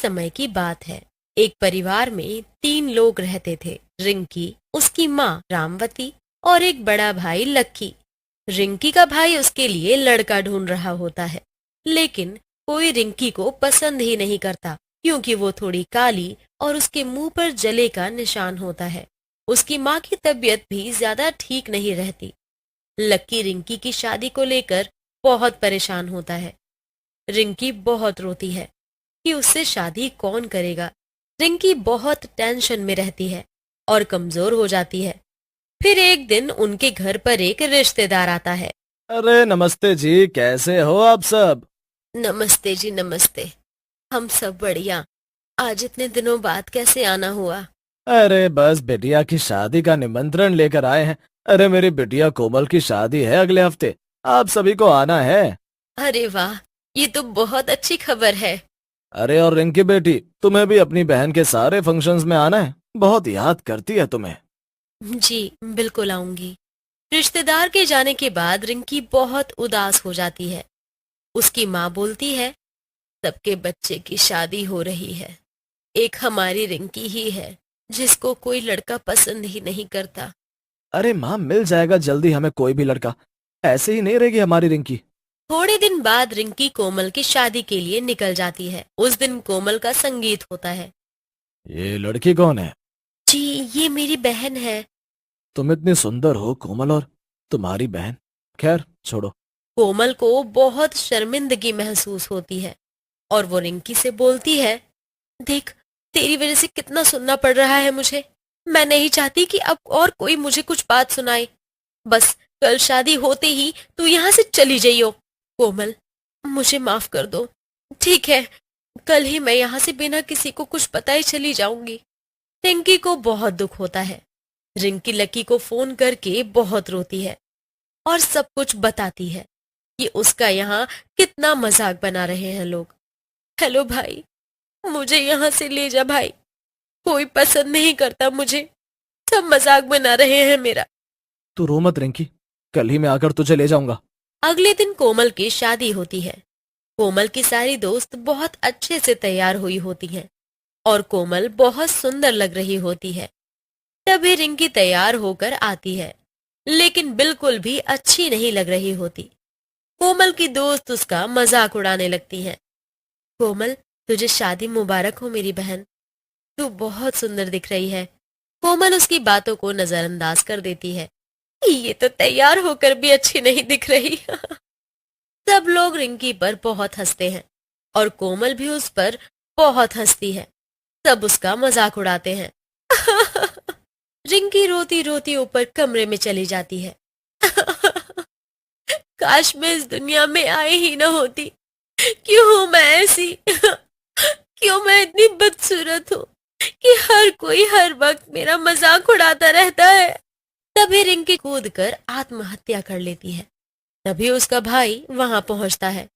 समय की बात है। एक परिवार में 3 लोग रहते थे। रिंकी, उसकी माँ रामवती और एक बड़ा भाई लक्की। रिंकी का भाई उसके लिए लड़का ढूंढ रहा होता है, लेकिन कोई रिंकी को पसंद ही नहीं करता, क्योंकि वो थोड़ी काली और उसके मुंह पर जले का निशान होता है। उसकी माँ की तबीयत भी ज्यादा ठीक नहीं रहती। लक्की रिंकी की शादी को लेकर बहुत परेशान होता है। रिंकी बहुत रोती है कि उससे शादी कौन करेगा। रिंकी बहुत टेंशन में रहती है और कमजोर हो जाती है। फिर एक दिन उनके घर पर एक रिश्तेदार आता है। अरे नमस्ते जी, कैसे हो आप सब। नमस्ते जी, नमस्ते। हम सब बढ़िया। आज इतने दिनों बाद कैसे आना हुआ? अरे बस बिटिया की शादी का निमंत्रण लेकर आए हैं। अरे मेरी बिटिया कोमल की शादी है अगले हफ्ते। आप सभी को आना है। अरे वाह, ये तो बहुत अच्छी खबर है। अरे और रिंकी बेटी, तुम्हें भी अपनी बहन के सारे फंक्शंस में आना है। बहुत याद करती है तुम्हें। जी, बिल्कुल आऊंगी। रिश्तेदार के जाने के बाद रिंकी बहुत उदास हो जाती है। उसकी माँ बोलती है, सबके बच्चे की शादी हो रही है, एक हमारी रिंकी ही है जिसको कोई लड़का पसंद ही नहीं करता। अरे माँ, मिल जाएगा जल्दी हमें कोई भी लड़का। ऐसे ही नहीं रहेगी हमारी रिंकी। थोड़े दिन बाद रिंकी कोमल की शादी के लिए निकल जाती है। उस दिन कोमल का संगीत होता है। ये लड़की कौन है? जी, ये मेरी बहन है। तुम इतनी सुंदर हो कोमल, और तुम्हारी बहन। खैर छोड़ो। कोमल को बहुत शर्मिंदगी महसूस होती है और वो रिंकी से बोलती है, देख, तेरी वजह से कितना सुनना पड़ रहा है मुझे। मैं नहीं चाहती कि अब और कोई मुझे कुछ बात सुनाए। बस कल शादी होते ही तू यहाँ से चली जाइयो। कोमल, मुझे माफ कर दो। ठीक है, कल ही मैं यहाँ से बिना किसी को कुछ बताए चली जाऊंगी। रिंकी को बहुत दुख होता है। रिंकी लकी को फोन करके बहुत रोती है और सब कुछ बताती है कि उसका यहाँ कितना मजाक बना रहे हैं लोग। हेलो भाई, मुझे यहाँ से ले जा भाई। कोई पसंद नहीं करता मुझे, सब मजाक बना रहे हैं मेरा। तू रो मत रिंकी, कल ही मैं आकर तुझे ले जाऊंगा। अगले दिन कोमल की शादी होती है। कोमल की सारी दोस्त बहुत अच्छे से तैयार हुई होती हैं और कोमल बहुत सुंदर लग रही होती है। तभी रिंकी तैयार होकर आती है, लेकिन बिल्कुल भी अच्छी नहीं लग रही होती। कोमल की दोस्त उसका मजाक उड़ाने लगती हैं। कोमल, तुझे शादी मुबारक हो मेरी बहन। तू बहुत सुंदर दिख रही है। कोमल उसकी बातों को नजरअंदाज कर देती है। ये तो तैयार होकर भी अच्छी नहीं दिख रही। सब लोग रिंकी पर बहुत हंसते हैं और कोमल भी उस पर बहुत हंसती है। सब उसका मजाक उड़ाते हैं। रिंकी रोती रोती ऊपर कमरे में चली जाती है। काश मैं इस दुनिया में आई ही ना होती। क्यों हूं मैं ऐसी? क्यों मैं इतनी बदसूरत हूँ कि हर कोई हर वक्त मेरा मजाक उड़ाता रहता है? तभी रिंकी कूद कर आत्महत्या कर लेती है। तभी उसका भाई वहां पहुंचता है,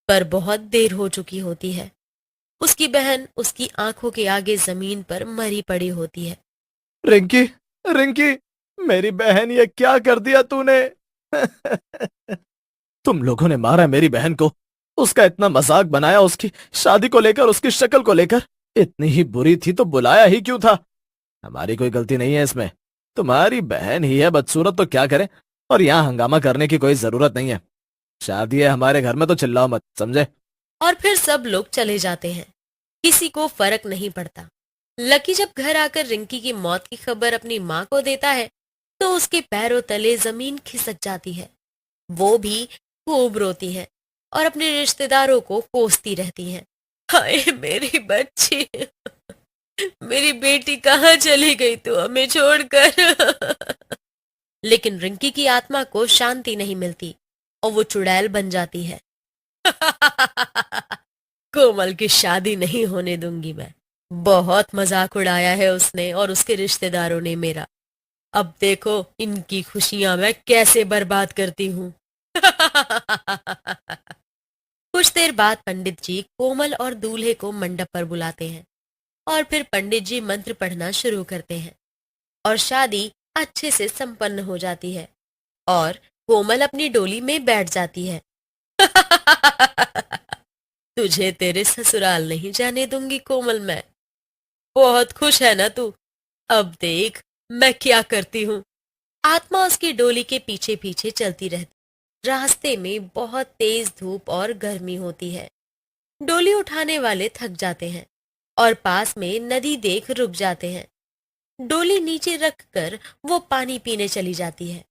पर बहुत देर हो चुकी होती है। उसकी बहन उसकी आंखों के आगे जमीन पर मरी पड़ी होती है। रिंकी, रिंकी, मेरी बहन, ये क्या कर दिया तूने। तुम लोगों ने मारा मेरी बहन को। उसका इतना मजाक बनाया, उसकी शादी को लेकर, उसकी शक्ल को लेकर। इतनी ही बुरी थी तो बुलाया ही क्यों था। हमारी कोई गलती नहीं है इसमें। तुम्हारी बहन ही है बदसूरत तो क्या करे। और यहाँ हंगामा करने की कोई जरूरत नहीं है। शादी है हमारे घर में तो चिल्लाओ मत, समझे। और फिर सब लोग चले जाते हैं। किसी को फर्क नहीं पड़ता। लकी जब घर आकर रिंकी की मौत की खबर अपनी माँ को देता है, तो उसके पैरों तले जमीन खिसक जाती है। वो भी खूब रोती है और अपने रिश्तेदारों को कोसती रहती हैं। हाय मेरी बच्ची, मेरी बेटी कहाँ चली गई तू हमें छोड़कर? लेकिन रिंकी की आत्मा को शांति नहीं मिलती और वो चुड़ैल बन जाती है। कोमल की शादी नहीं होने दूंगी मैं। बहुत मजाक उड़ाया है उसने और उसके रिश्तेदारों ने मेरा। अब देखो इनकी खुशियां मैं कैसे बर्बाद करती हूँ। कुछ देर बाद पंडित जी कोमल और दूल्हे को मंडप पर बुलाते हैं और फिर पंडित जी मंत्र पढ़ना शुरू करते हैं और शादी अच्छे से संपन्न हो जाती है और कोमल अपनी डोली में बैठ जाती है। तुझे तेरे ससुराल नहीं जाने दूंगी कोमल मैं। बहुत खुश है ना तू? अब देख मैं क्या करती हूँ। आत्मा उसकी डोली के पीछे पीछे चलती रहती। रास्ते में बहुत तेज धूप और गर्मी होती है। डोली उठाने वाले थक जाते हैं और पास में नदी देख रुक जाते हैं। डोली नीचे रखकर वो पानी पीने चली जाती है।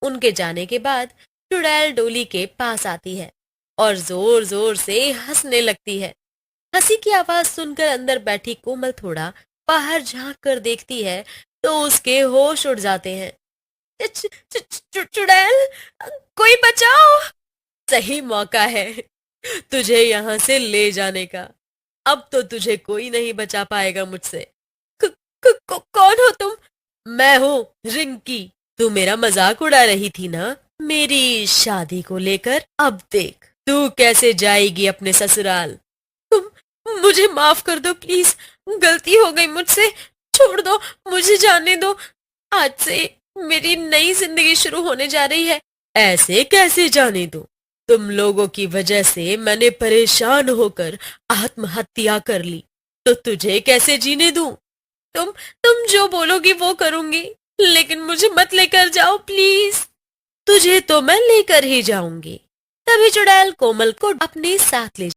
उनके जाने के बाद चुड़ैल डोली के पास आती है और जोर जोर से हंसने लगती है। हंसी की आवाज सुनकर अंदर बैठी कोमल थोड़ा बाहर झांक कर देखती है तो उसके होश उड़ जाते हैं। चुड़ैल, कोई बचाओ! सही मौका है तुझे यहाँ से ले जाने का। अब तो तुझे कोई नहीं बचा पाएगा मुझसे। कौन हो तुम? मैं हूँ रिंकी। तू मेरा मजाक उड़ा रही थी ना मेरी शादी को लेकर। अब देख तू कैसे जाएगी अपने ससुराल। तुम मुझे माफ कर दो प्लीज। गलती हो गई मुझसे। छोड़ दो, मुझे जाने दो। आज से मेरी नई जिंदगी शुरू होने जा रही है। ऐसे कैसे जाने दो? तुम लोगों की वजह से मैंने परेशान होकर आत्महत्या कर ली, तो तुझे कैसे जीने दूं? तुम जो बोलोगी वो करूंगी, लेकिन मुझे मत लेकर जाओ प्लीज। तुझे तो मैं लेकर ही जाऊंगी। तभी चुड़ैल कोमल को अपने साथ ले